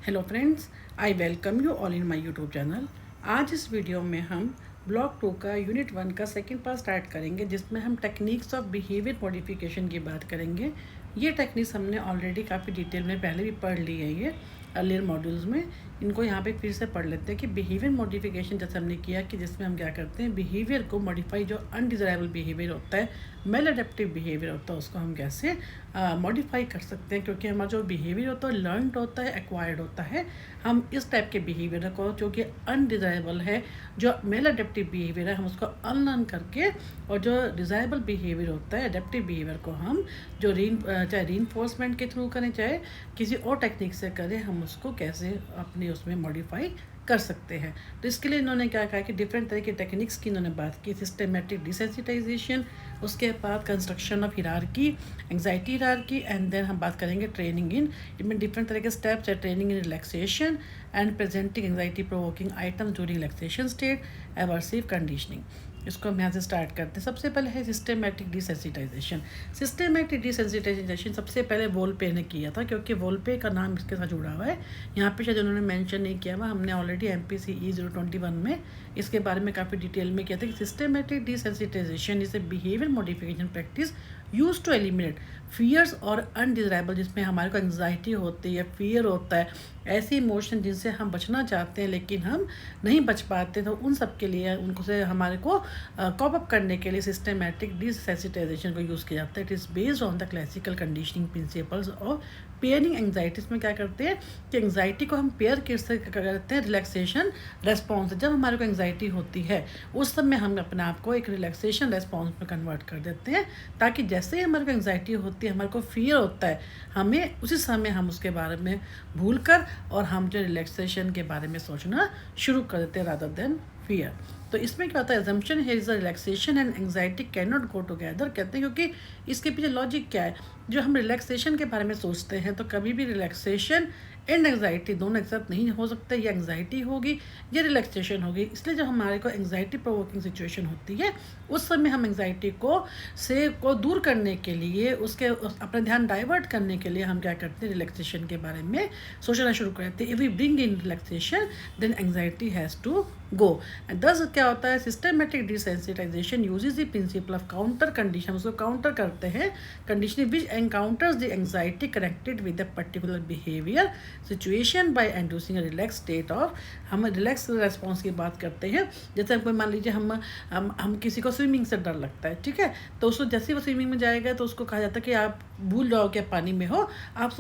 Hello friends, I welcome you all in my YouTube channel. आज इस video में हम ब्लॉक 2 का यूनिट 1 का सेकंड पार्ट स्टार्ट करेंगे, जिसमें हम टेक्निक्स ऑफ बिहेवियर मॉडिफिकेशन की बात करेंगे। ये टेक्निक्स हमने ऑलरेडी काफ़ी डिटेल में पहले भी पढ़ ली है ये अर्लियर मॉड्यूल्स में। इनको यहाँ पे फिर से पढ़ लेते हैं कि बिहेवियर मॉडिफिकेशन जैसे हमने किया कि जिसमें हम क्या करते हैं, बिहेवियर को मॉडिफाई, जो अनडिज़ायरेबल बिहेवियर होता है, मेल अडेप्टिव बिहेवियर होता है, उसको हम कैसे मॉडिफाई कर सकते हैं। क्योंकि हमारा जो बिहेवियर होता है लर्नड होता है, एक्वायर्ड होता है। हम इस टाइप के बिहेवियर को जो कि अनडिज़ायरेबल है, जो मेल अडेप्टिव बिहेवियर है, हम उसको अनलर्न करके, और जो डिज़ायरेबल बिहेवियर होता है, अडेप्टिव बिहेवियर को हम जो चाहे रीइंफोर्समेंट के थ्रू करें, चाहे किसी और टेक्निक से करें, हम उसको कैसे अपने उसमें मॉडिफाई कर सकते हैं। तो इसके लिए इन्होंने क्या कहा कि डिफरेंट तरह की टेक्निक्स की इन्होंने बात की। सिस्टमेटिक डिसेंसिटाइजेशन, उसके बाद construction of hierarchy, anxiety hierarchy, and then हम बात करेंगे ट्रेनिंग इन, इनमें डिफरेंट तरह के स्टेप्स है। Training in relaxation and presenting anxiety provoking items during relaxation state, aversive conditioning. इसको हम यहाँ से स्टार्ट करते हैं। सबसे पहले है सिस्टमेटिक डिसेंसिटाइजेशन। सिस्टमेटिक डिसेंसिटाइजेशन सबसे पहले वोल्पे ने किया था, क्योंकि वोल्पे का नाम इसके साथ जुड़ा हुआ है। यहाँ पे शायद उन्होंने मेंशन नहीं किया हुआ, हमने ऑलरेडी MPCE 021 में इसके बारे में काफ़ी डिटेल में किया था कि systematic desensitisation is a behaviour modification practice use to eliminate fears और अनडिज़ायरेबल, जिसमें हमारे को एंग्जाइटी होती है, फियर होता है, ऐसी इमोशन जिनसे हम बचना चाहते हैं लेकिन हम नहीं बच पाते। तो उन सब के लिए उनको से हमारे को कॉप अप करने के लिए सिस्टमेटिक डिसेंसिटाइजेशन को यूज़ किया जाता है। It is based on the classical conditioning principles of pairing anxieties में क्या करते हैं कि एंग्जाइटी को हम पेयर किससे करते हैं, रिलैक्सेशन रेस्पॉन्स। जब हमारे को एंग्जाइटी होती है उस समय हम अपने आप को एक रिलैक्सेशन रेस्पॉन्स में कन्वर्ट कर देते हैं, ताकि जैसे ही हमारे को एंग्जाइटी होती है, हमारे को फियर होता है, हमें उसी समय हम उसके बारे में भूल कर और हम जो रिलैक्सेशन के बारे में सोचना शुरू कर देते हैं रादर देन फियर। तो इसमें क्या होता है, एजम्पशन है is relaxation and anxiety can not go together. कहते हैं क्योंकि इसके पीछे लॉजिक क्या है, जो हम रिलैक्सेशन के बारे में सोचते हैं तो कभी भी रिलैक्सेशन एंड एंग्जाइटी दोनों एक साथ नहीं हो सकते। या एंग्जाइटी होगी या रिलैक्सेशन होगी। इसलिए जब हमारे को एंग्जाइटी प्रोवोकिंग सिचुएशन होती है उस समय हम एंग्जाइटी को दूर करने के लिए, अपना ध्यान डाइवर्ट करने के लिए हम क्या करते हैं, रिलैक्सेशन के बारे में सोचना शुरू करते हैं। If we bring in relaxation then anxiety has to go. And this क्या होता है, systematic desensitization uses the principle of counter condition. उसको काउंटर करते हैं condition which encounters the anxiety connected with the particular behaviour situation by inducing a relax state of. हम relax response की बात करते हैं। जैसे हमको मान लीजिए हम किसी को स्विमिंग से डर लगता है, ठीक है, तो उसको जैसे ही वो स्विमिंग में जाएगा तो उसको कहा जाता है कि आप भूल जाओ कि पानी में हो, आप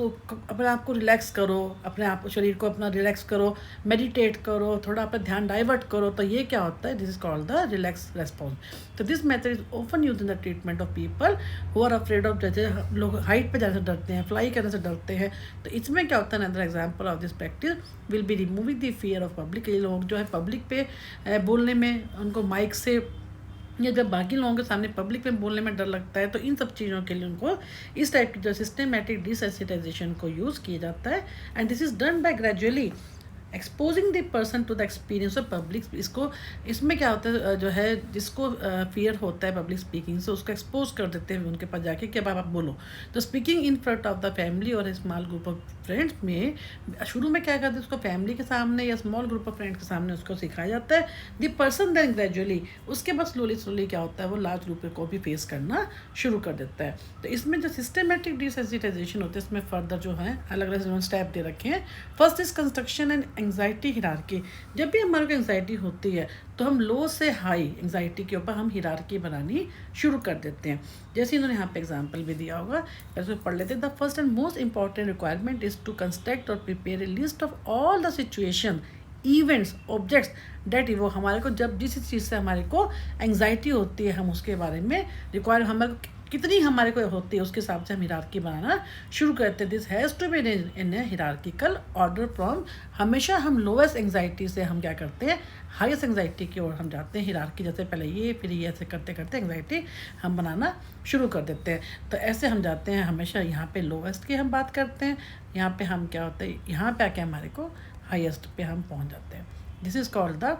अपने आप को रिलैक्स करो, अपने आप शरीर को अपना रिलैक्स करो, मेडिटेट करो, थोड़ा अपना ध्यान डाइवर्ट करो। तो ये क्या होता है, this is called the relax response. तो this method is often use in the treatment of people who are afraid of, जैसे लोग हाइट पे जाने से डरते हैं, फ्लाई करने से डरते हैं। तो इसमें क्या होता है, another example of this practice will be removing the fear of public. ये लोग जो है पब्लिक पे बोलने में, उनको माइक से या जब बाकी लोगों के सामने पब्लिक में बोलने में डर लगता है, तो इन सब चीज़ों के लिए उनको इस टाइप की जो सिस्टमेटिक डिसेंसिटाइजेशन को यूज़ किया जाता है। And this is done by gradually exposing the person to the experience of public. इसमें क्या होता है, जो है जिसको फियर होता है पब्लिक स्पीकिंग से, उसको एक्सपोज कर देते हैं उनके पास जाके कि अब आप बोलो। तो speaking in front of the family और स्मॉल ग्रुप ऑफ फ्रेंड्स में शुरू में क्या करते हैं, उसको फैमिली के सामने या स्मॉल ग्रुप ऑफ फ्रेंड्स के सामने उसको सिखाया जाता है। द पर्सन देन ग्रेजुअली, उसके बाद स्लोली क्या होता है, वो लार्ज ग्रुप को भी फेस करना शुरू कर देता है। तो इसमें जो सिस्टमेटिक डिसेंसिटाइजेशन होता है, इसमें फर्दर जो है अलग अलग स्टेप दे रखे हैं। First is construction and anxiety hierarchy. जब भी हमारे को एंग्जाइटी होती है तो हम लो से हाई एंग्जाइटी के ऊपर हम हिरार्की बनानी शुरू कर देते हैं। जैसे इन्होंने यहाँ पे एग्जांपल भी दिया होगा, इसको पढ़ लेते हैं। The first and most important requirement is to construct और prepare a list of all the situation, events, objects that वो हमारे को जब जिस चीज़ से हमारे को एंग्जाइटी होती है, हम उसके बारे में रिक्वायर हमारे को कितनी हमारे को होती है उसके हिसाब से हम हिरार्की बनाना शुरू करते हैं। This has to be in a hierarchical order from, हमेशा हम लोएस्ट एंग्जाइटी से हम क्या करते हैं, हाईएस्ट एंग्जाइटी की ओर हम जाते हैं। हिरार्की जैसे पहले ये फिर ये ऐसे करते करते एंग्जाइटी हम बनाना शुरू कर देते हैं। तो ऐसे हम जाते हैं, हमेशा यहाँ पे लोएस्ट की हम बात करते हैं, यहाँ पे हम क्या होते हैं, यहाँ पे आके हमारे को हाईएस्ट पे हम पहुँच जाते हैं। दिस इज़ कॉल्ड द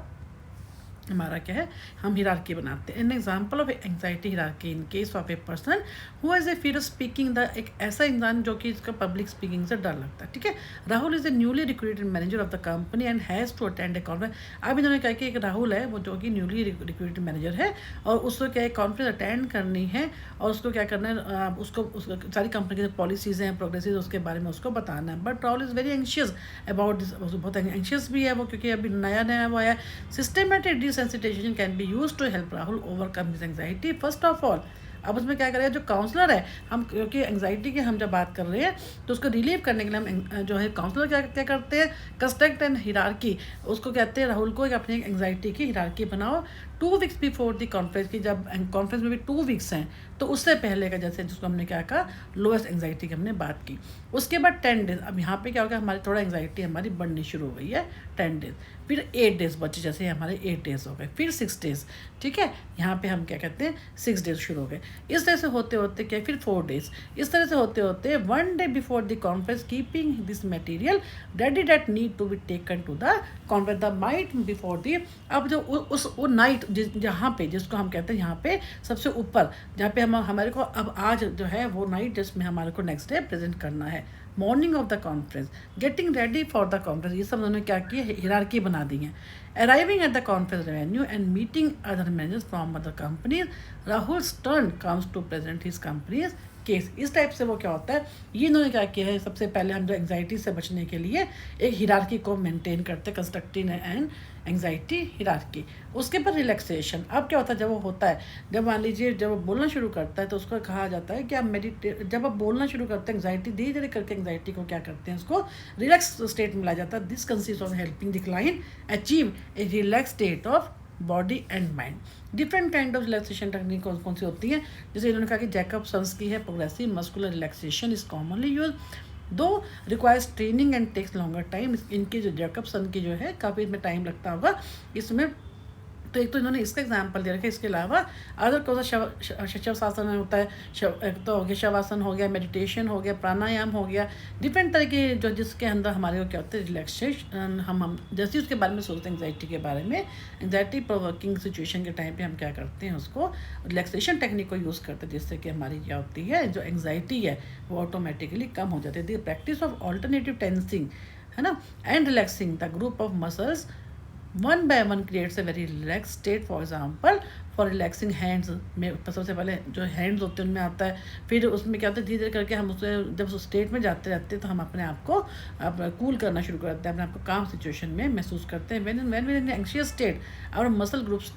हमारा क्या है, हम हिरार्की बनाते हैं। An example of anxiety hierarchy in case of a person who has a fear of speaking, the एक ऐसा इंसान जो कि इसका पब्लिक स्पीकिंग से डर लगता है, ठीक है। Rahul is a newly recruited manager of the company and has to attend a conference. अब इन्होंने कहा कि एक राहुल है वो जो कि न्यूली रिक्रूटेड मैनेजर है और उसको क्या है कॉन्फ्रेंस अटेंड करनी है और उसको क्या करना है, उसको सारी कंपनी की जो पॉलिसीज़ हैं प्रोग्रेसिव उसके बारे में उसको बताना है। But Rahul is very anxious about this, बहुत एंशियस भी है वो क्योंकि अभी नया नया वो है। Systematic desensitization can be use to help Rahul overcome his anxiety. First of all अब उसमें क्या करें, जो काउंसलर है, हम क्योंकि एंग्जाइटी की हम जब बात कर रहे हैं तो उसको रिलीव करने के लिए हम जो है काउंसलर क्या क्या करते हैं, कंस्ट्रक्ट एंड हिरार्की, उसको कहते हैं राहुल को अपनी एंग्जाइटी की हिरार्की बनाओ 2 वीक्स बिफोर द कॉन्फ्रेंस की। जब कॉन्फ्रेंस में भी 2 वीक्स हैं तो उससे पहले का, जैसे जिसको हमने क्या कहा लोएस्ट एंग्जाइटी की हमने बात की। उसके बाद 10 डेज, अब यहाँ पे क्या होगा, हमारी थोड़ा एंग्जाइटी हमारी बढ़नी शुरू हो गई है 10 डेज, फिर 8 डेज बचे, जैसे हमारे 8 डेज हो गए, फिर 6 डेज, ठीक है। यहाँ पे हम क्या कहते हैं 6 डेज शुरू हो गए। इस तरह से होते होते क्या, फिर 4 डेज, इस तरह से होते होते 1 day before the conference keeping this material ready that need to be taken to the conference the night before the. अब जो वो नाइट जहाँ पे, जिसको हम कहते हैं यहाँ पे सबसे ऊपर, जहाँ पे हम हमारे को अब आज जो है वो नाइट जिसमें हमारे को नेक्स्ट डे प्रेजेंट करना है, morning of the conference, getting ready for the conference, ये सब उन्होंने क्या किया, हिरार्की बना दी है। Arriving at the conference venue and meeting other managers from other companies, Rahul turn comes to present his company's case. इस टाइप से वो क्या होता है, ये इन्होंने क्या किया है, सबसे पहले हम जो एंग्जाइटी से बचने के लिए एक हिरार्की को मेंटेन करते हैं, कंस्ट्रक्टिव एंड एंग्जाइटी हिरार्की। उसके बाद रिलैक्सेशन। अब क्या होता है, जब वो होता है, जब मान लीजिए जब वो बोलना शुरू करता है तो उसको कहा जाता है कि आप जब आप बोलना शुरू करते हैं एंग्जाइटी धीरे धीरे करके एंग्जाइटी को क्या करते हैं, उसको रिलैक्स स्टेट में लाया जाता है। This consist of helping the client achieve a relax state of body and mind. Different kind of relaxation technique कौन कौन सी होती हैं, जैसे इन्होंने कहा कि जैकबसन्स की है, progressive muscular relaxation is commonly use though requires training and takes longer time. इनकी जो जैकबसन की जो है काफ़ी इसमें टाइम लगता होगा इसमें। तो एक तो इन्होंने इसका एग्जाम्पल दे रखा है, इसके अलावा अदर कौन सा शवासन होता है, एक तो हो गया शवासन हो गया, मेडिटेशन हो गया, प्राणायाम हो गया, डिफरेंट तरह के जो जिसके अंदर हमारे को क्या होता है रिलैक्सेशन। हम जैसे उसके बारे में सोचते हैं एंग्जाइटी के बारे में, एंग्जाइटी प्रोवोकिंग सिचुएशन के टाइम पे हम क्या करते हैं, उसको रिलैक्सेशन टेक्निक को यूज़ करते हैं, जिससे कि हमारी क्या होती है जो एंग्जाइटी है वो ऑटोमेटिकली कम हो जाती है। The practice of alternative tensing है ना and relaxing the group of muscles one by one creates a very relax state. For example for relaxing hands में सबसे पहले जो हैंड्स होते हैं उनमें आता है, फिर उसमें क्या होता है धीरे धीरे करके हम उससे जब उस स्टेट में जाते रहते हैं तो हम अपने आप को कूल करना शुरू करते हैं, अपने आप को काम सिचुएशन में महसूस करते हैं। When we in anxious state और मसल ग्रुप्स,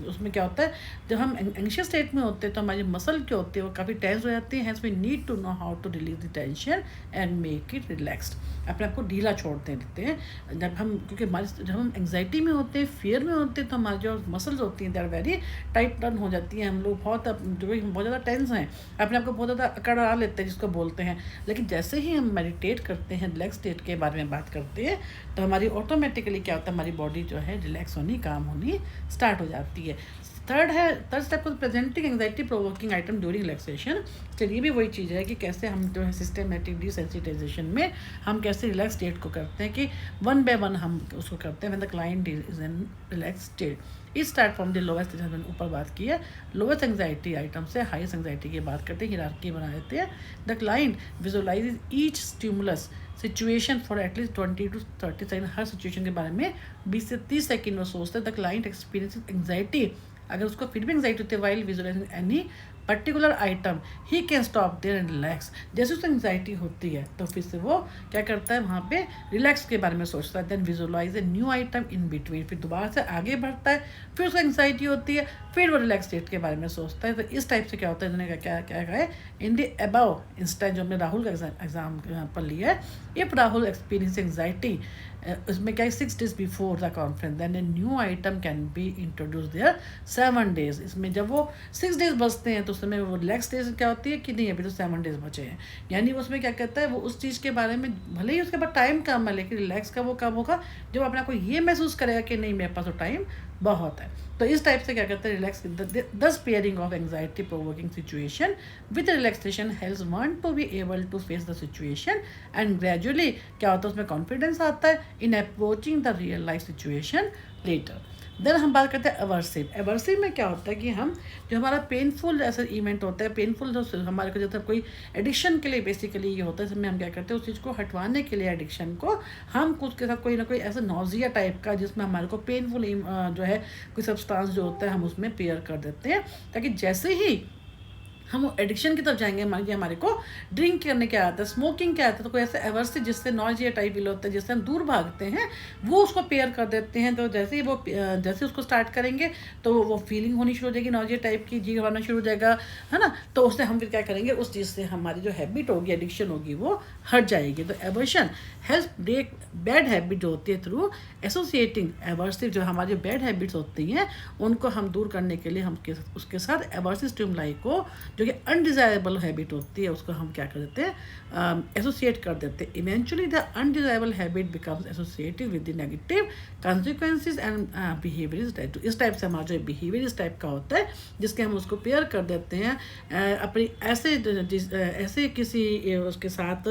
उसमें क्या होता है जब हम एंग्शियस स्टेट में होते हैं तो हमारी मसल क्या होती है वो काफ़ी टेंस हो जाती है। Hence we need to know how to release the tension and make it relaxed. अपने आप को ढीला छोड़ते रहते हैं जब हम, क्योंकि हमारी जब हम एंग्जाइटी में होते हैं, फियर में होते हैं तो हमारी जो मसल्स होती हैं they are very tight turn हो जाती हैं। हम लोग बहुत ज़्यादा टेंस हैं, अपने आप को बहुत ज़्यादा अकड़ा लेते हैं जिसको बोलते हैं। लेकिन जैसे ही हम मेडिटेट करते हैं, रिलैक्स स्टेट के बारे में बात करते हैं, तो हमारी ऑटोमेटिकली क्या होता है, हमारी बॉडी जो है रिलैक्स होनी, काम होनी स्टार्ट हो जाती है। Third step presenting anxiety provoking item during relaxation. चलिए भी वही चीज़ है कि कैसे हम जो है सिस्टमेटिक डिसेंसिटाइजेशन में हम कैसे रिलैक्स स्टेट को करते हैं कि वन बाय वन हम उसको करते हैं। When the client is in relax state is start from the lowest, जैसे मैंने ऊपर बात की है, लोवेस्ट एंग्जाइटी आइटम से हाईएस्ट एंग्जाइटी की बात करते हैं, हिरार्की बना देते हैं। The client visualize each stimulus situation for at least 20 to 30 second. हर सिचुएशन के बारे में 20 से 30 सेकेंड में सोचते हैं। द क्लाइंट एक्सपीरियंस एंग्जाइटी, अगर उसको फिर भी एंग्जाइटी होती है while visualizing any particular item he can stop there and relax. जैसे उसको एंग्जाइटी होती है तो फिर से वो क्या करता है, वहाँ पे रिलैक्स के बारे में सोचता है। Then visualize a new item in between, फिर दोबारा से आगे बढ़ता है, फिर उसको एंग्जाइटी होती है, फिर वो रिलैक्स स्टेट के बारे में सोचता है। तो इस टाइप से क्या होता है, इन्होंने क्या क्या कहा है इन द अबव इंस्टेंट, जो हमने राहुल का एग्जाम पर लिया है, इफ राहुल एक्सपीरियंस एंग्जाइटी, उसमें क्या है 6 days before the conference, then a new item can be introduce there 7 days। इसमें जब वो 6 days बचते हैं तो उस समय वो रिलैक्स डेज क्या होती है कि नहीं, अभी तो 7 days बचे हैं, यानी उसमें क्या कहता है वो उस चीज़ के बारे में भले ही उसके बाद टाइम कम है लेकिन रिलैक्स का वो कब होगा जब अपने आप को ये महसूस करेगा कि नहीं मेरे पास तो टाइम बहुत है। तो इस टाइप से क्या कहते हैं relax, this pairing of anxiety provoking situation with relaxation helps one to be able to face the situation and gradually क्या होता है उसमें कॉन्फिडेंस आता है in approaching the real life situation later. Then हम बात करते हैं एवर्सिव। एवर्सिव में क्या होता है कि हम जो हमारा पेनफुल ऐसा इवेंट होता है, पेनफुल जो हमारे को जैसे कोई एडिक्शन के लिए बेसिकली ये होता है, इसमें हम क्या करते हैं उस चीज़ को हटवाने के लिए, एडिक्शन को हम कुछ के साथ कोई ना कोई ऐसा नोजिया टाइप का जिसमें हमारे को पेनफुल जो है कोई सब्सटेंस जो होता है हम उसमें पेयर कर देते हैं, ताकि जैसे ही हम एडिक्शन की तरफ जाएंगे, मान लीजिए हमारे को ड्रिंक करने क्या आता है, स्मोकिंग क्या आता है, तो कोई ऐसे एवर्सिव जिससे नॉइजिया टाइप फील होता है, जिससे हम दूर भागते हैं, वो उसको पेयर कर देते हैं। तो जैसे ही वो जैसे उसको स्टार्ट करेंगे तो वो फीलिंग होनी शुरू हो जाएगी नॉइजिया टाइप की, जी होना शुरू हो जाएगा, है ना। तो उससे हम फिर क्या करेंगे, उस चीज़ से हमारी जो हैबिट होगी, एडिक्शन होगी, वो हट जाएगी। तो aversion help break bad habit जो होती है थ्रू एसोसिएटिंग एवर्सिव। जो हमारी बैड हैबिट्स होती हैं उनको हम दूर करने के लिए हम उसके साथ एवर्सिव स्टिमुलाई को, जो कि अनडिज़ायरेबल हैबिट होती है, उसको हम क्या कर देते हैं, एसोसिएट कर देते हैं। Eventually the undesirable habit becomes associated with the negative consequences and behaviour इस टाइप। तो इस टाइप से हमारा जो बिहेवियर इस टाइप का होता है, जिसके हम उसको पेयर कर देते हैं अपनी ऐसे किसी उसके साथ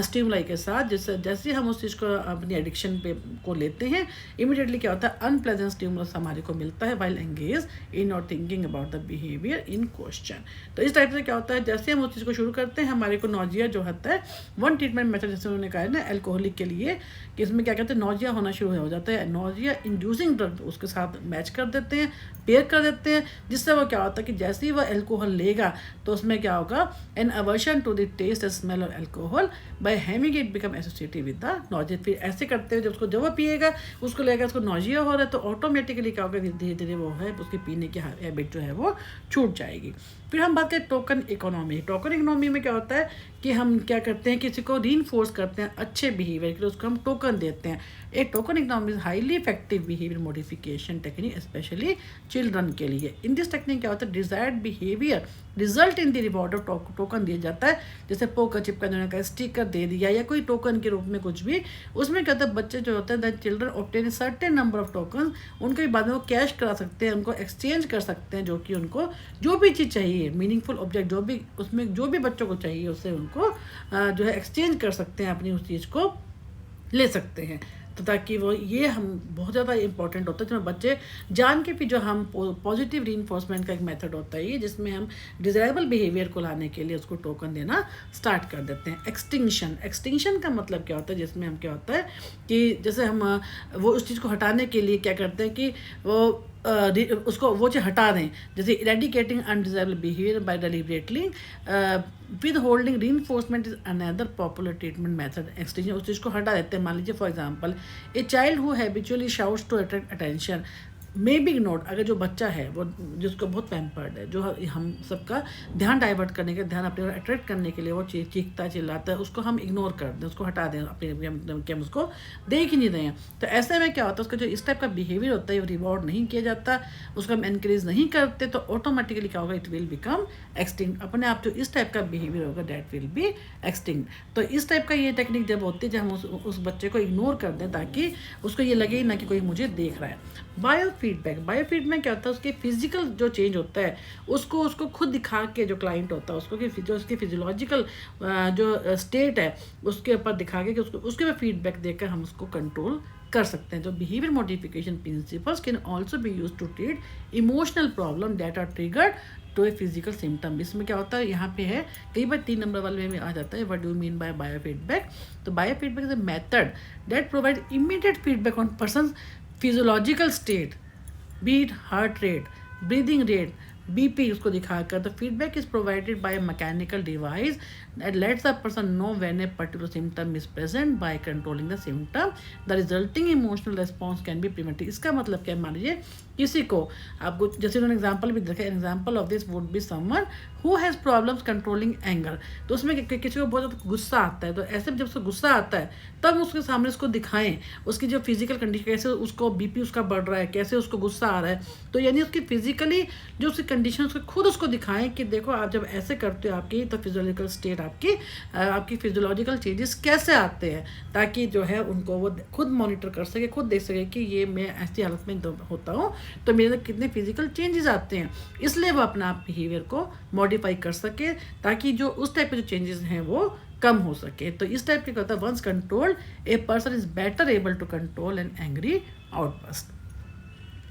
स्टिमुलाई के साथ, जिससे जैसे हम उस चीज़ को अपनी एडिक्शन पे को लेते हैं, इमीडिएटली क्या होता है, अनप्लेजेंट स्टिमुलस हमारे को मिलता है व्हाइल एंगेज इन और thinking about the behaviour in question. तो इस टाइप से क्या होता है, जैसे हम उस चीज़ को शुरू करते हैं, हमारे को नोजिया जो होता है, वन ट्रीटमेंट मेथड जैसे उन्होंने कहा है ना एल्कोहलिक के लिए, कि इसमें क्या कहते हैं, नोजिया होना शुरू हो जाता है, नोजिया इंड्यूसिंग ड्रग उसके साथ मैच कर देते हैं, पेयर कर देते हैं, जिससे वो क्या होता है कि जैसे ही वह एल्कोहल लेगा तो उसमें क्या होगा, an aversion to the taste and smell of alcohol by having it become associated with the nausea. फिर ऐसे करते हुए जब वो पिएगा, उसको लेगा, उसको नोजिया हो रहा है, तो ऑटोमेटिकली क्या होगा, धीरे धीरे वो है उसके पीने की हैबिट जो है वो छूट जाएगी। फिर हम बात करें टोकन इकोनॉमी। टोकन इकोनॉमी में क्या होता है कि हम क्या करते हैं, किसी को रीइंफोर्स करते हैं अच्छे बिहेवियर के लिए, उसको हम टोकन देते हैं। A token economy is highly effective behaviour modification technique specially children के लिए। इन दिस टेक्निक क्या होता है, desired behaviour result in the reward of token दिया जाता है, जैसे पोकर चिपका देने का, स्टिकर दे दिया, या कोई टोकन के रूप में कुछ भी। उसमें क्या होता है, बच्चे जो होते हैं the children obtain certain number of token, उनके बाद में वो कैश करा सकते हैं, उनको एक्सचेंज कर सकते हैं, जो कि उनको जो भी चीज़ चाहिए, मीनिंगफुल ऑब्जेक्ट जो भी उसमें जो भी बच्चों को चाहिए, उससे उनको जो है एक्सचेंज कर सकते हैं, अपनी उस चीज़ को ले सकते हैं। तो ताकि वो ये हम बहुत ज़्यादा इंपॉर्टेंट होता है, जो बच्चे जान के भी जो हम पॉजिटिव रीइंफोर्समेंट का एक मेथड होता है ये, जिसमें हम डिज़ायरेबल बिहेवियर को लाने के लिए उसको टोकन देना स्टार्ट कर देते हैं। एक्सटिंक्शन का मतलब क्या होता है, जिसमें हम क्या होता है कि जैसे हम वो उस चीज़ को हटाने के लिए क्या करते हैं कि वो उसको वो चीज़ हटा दें, जैसे eradicating undesirable behaviour by deliberately withholding reinforcement is another popular treatment method. Extinction उस चीज़ को हटा देते हैं। मान लीजिए for example a child who habitually shouts to attract attention may be ignored. अगर जो बच्चा है वो जिसको बहुत पैम्पर्ड है, जो हम सबका ध्यान डाइवर्ट करने के, ध्यान अपने अट्रैक्ट करने के लिए वो चीखता चिल्लाता है, उसको हम इग्नोर कर दें, उसको हटा दें, अपने कि हम उसको देख ही नहीं रहे हैं। तो ऐसे में क्या होता है, उसका जो इस टाइप का बिहेवियर होता है वो रिवॉर्ड नहीं किया जाता, उसको हम एनकरेज नहीं करते, तो ऑटोमेटिकली क्या होगा, इट विल बिकम एक्सटिंक्ट। अपने आप जो इस टाइप का बिहेवियर होगा दैट विल बी एक्सटिंक्ट। तो इस टाइप का ये टेक्निक जब होती है, जब हम उस बच्चे को इग्नोर कर दें, ताकि उसको ये लगे ही ना कि कोई मुझे देख रहा है। बायोफीडबैक में क्या होता है, उसके फिजिकल जो चेंज होता है उसको खुद दिखा के, जो क्लाइंट होता है उसको कि जो उसकी फिजियोलॉजिकल जो स्टेट है उसके ऊपर दिखा के कि उसके ऊपर फीडबैक देकर हम उसको कंट्रोल कर सकते हैं। जो behaviour modification principles can also be use to treat emotional problem that are triggered to a physical symptom. इसमें क्या होता है, यहाँ पे है कई बार 3 नंबर वाले में आ जाता है, what do mean by biofeedback. तो biofeedback is a method that provide immediate feedback on person physiological state, beat, heart rate, breathing rate, BP उसको दिखाकर। The feedback is provided by mechanical device that lets a person know when a particular symptom is present by controlling the symptom. The resulting emotional response can be prevented. इसका मतलब क्या है, मान लीजिए किसी को आपको, जैसे उन्होंने एग्जाम्पल भी देखा, example of this would be someone who has problems controlling anger. तो उसमें किसी को बहुत ज़्यादा गुस्सा आता है, तो ऐसे में जब उसको गुस्सा आता है तब उसके सामने उसको दिखाएं उसकी जो फिजिकल कंडीशन, कैसे उसको BP उसका बढ़ रहा है, कैसे उसको गुस्सा आ रहा है। तो यानी उसकी फिजिकली जो उसकी कंडीशन उसको खुद उसको दिखाएं कि देखो आप जब ऐसे करते हो आपकी तो फिजियोलॉजिकल स्टेट आपकी फिजियोलॉजिकल चेंजेस कैसे आते हैं, ताकि जो है उनको वो खुद मॉनिटर कर सके, खुद देख सके कि ये मैं ऐसी हालत में होता हूँ तो मेरे अंदर कितने फिजिकल चेंजेस आते हैं। इसलिए वो अपना बिहेवियर को मॉडिफाई कर सके, ताकि जो उस टाइप के जो चेंजेस हैं वो कम हो सके। तो इस टाइप के क्या होता है, once controlled a person is better able to control an angry outburst.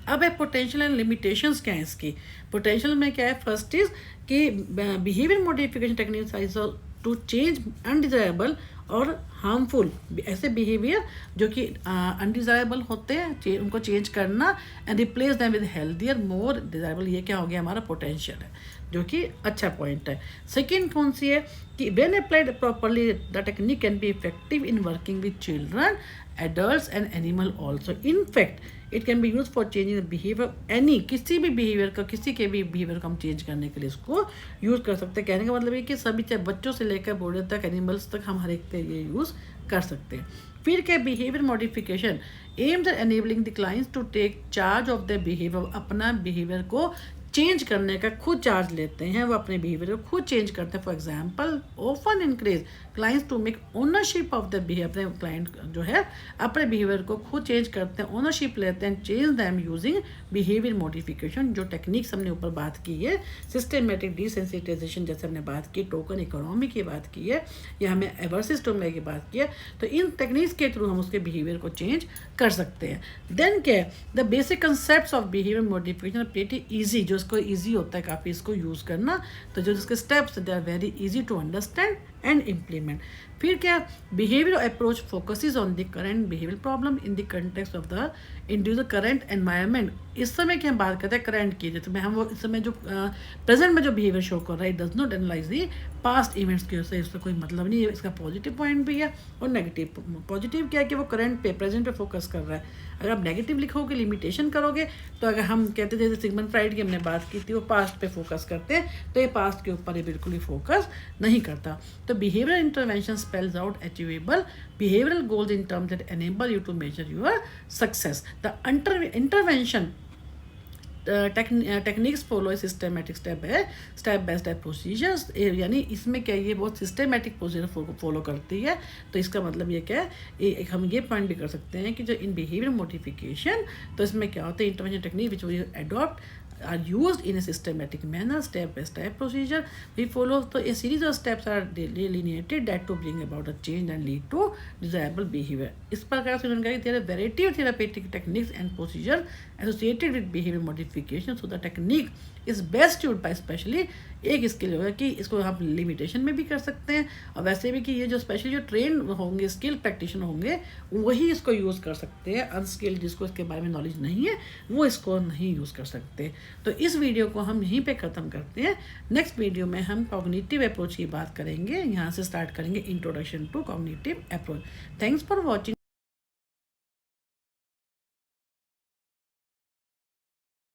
अब है पोटेंशियल एंड लिमिटेशंस क्या है इसकी। पोटेंशियल में क्या है, फर्स्ट इज कि behaviour modification techniques to change undesirable और हार्मफुल ऐसे बिहेवियर जो कि अनडिजायरेबल होते हैं, उनको चेंज करना and replace them with healthier more desirable. ये क्या हो गया, हमारा पोटेंशियल है, जो कि अच्छा पॉइंट है। सेकेंड कौन सी है कि when applied properly the technique can be effective in working with children, adults and animal also. In fact it can be use for changing behaviour any, किसी भी बिहेवियर का, किसी के भी बिहेवियर को हम चेंज करने के लिए इसको यूज़ कर सकते हैं। कहने का मतलब ये कि सभी, चाहे बच्चों से लेकर बूढ़े तक, एनिमल्स तक, हम हर एक पे ये यूज़ कर सकते हैं। फिर क्या, behaviour modification aims at enabling the clients to take charge of the behaviour. अपना बिहेवियर को चेंज करने का खुद चार्ज लेते हैं, वो अपने बिहेवियर को खुद चेंज करते हैं। For example often increase clients to make ownership of the behaviour. अपने क्लाइंट जो है अपने बिहेवियर को खुद चेंज करते हैं, ओनरशिप लेते हैं, change them using behaviour modification. जो टेक्निक्स हमने ऊपर बात की है, सिस्टमेटिक डिसेंसिटाइजेशन जैसे हमने बात की, टोकन इकोनॉमी की बात की है, या हमें एवर्सिव स्टिमुलाई की बात की है, तो इन टेक्निक्स के थ्रू हम उसके बिहेवियर को चेंज कर सकते हैं। देन क्या है, the basic concept of behaviour modification pretty easy, जो इसको ईजी होता है काफ़ी इसको यूज़ करना, तो जो इसके steps they are very easy to understand and implement. फिर क्या, behaviour approach focuses on the current behaviour problem in the context of the individual current environment. इस समय की हम बात करते हैं करंट की, जैसे मैं हम वो इस समय जो प्रेजेंट में जो बिहेवियर शो कर रहा है, does not analyse the past events की, उससे इसका कोई मतलब नहीं है। इसका पॉजिटिव पॉइंट भी है और नेगेटिव। पॉजिटिव क्या है कि वो करंट पे, प्रेजेंट पे फोकस कर रहा है। अगर आप नेगेटिव लिखोगे, लिमिटेशन करोगे, तो अगर हम कहते थे जैसे सिगमंड फ्राइड की हमने बात की थी, वो पास्ट पे फोकस करते हैं, तो ये पास्ट के ऊपर ये बिल्कुल ही फोकस नहीं करता। तो behavioural intervention spells out achievable behavioral goals in terms that enable you to measure your success. The intervention techniques follow systematic step by step procedures. यानी इसमें क्या, ये बहुत सिस्टमेटिक प्रोसीजर फॉलो करती है। तो इसका मतलब ये क्या है, हम ये पॉइंट भी कर सकते हैं कि जो इन बिहेवियर मॉडिफिकेशन, तो इसमें क्या होता है, intervention technique which we adopt are used in a systematic manner, step by step procedure we follow. So a series of steps are delineated that to bring about a change and lead to desirable behavior. इस प्रकार से उन्होंने कहा कि there are variety of therapeutic techniques and procedure associated with behavior modification. So the technique is best used by specially, एक skill होगा कि इसको हम लिमिटेशन में भी कर सकते हैं, और वैसे भी कि ये जो स्पेशली जो ट्रेन होंगे, स्किल प्रैक्टिशनर होंगे, वही इसको यूज़ कर सकते हैं। अनस्किल्ड जिसको इसके बारे में नॉलेज नहीं है, वो इसको नहीं यूज़ कर सकते। तो इस वीडियो को हम यहीं पे ख़त्म करते हैं। नेक्स्ट वीडियो में हम कॉग्निटिव अप्रोच की बात करेंगे, यहाँ से स्टार्ट करेंगे introduction to cognitive approach. Thanks for watching.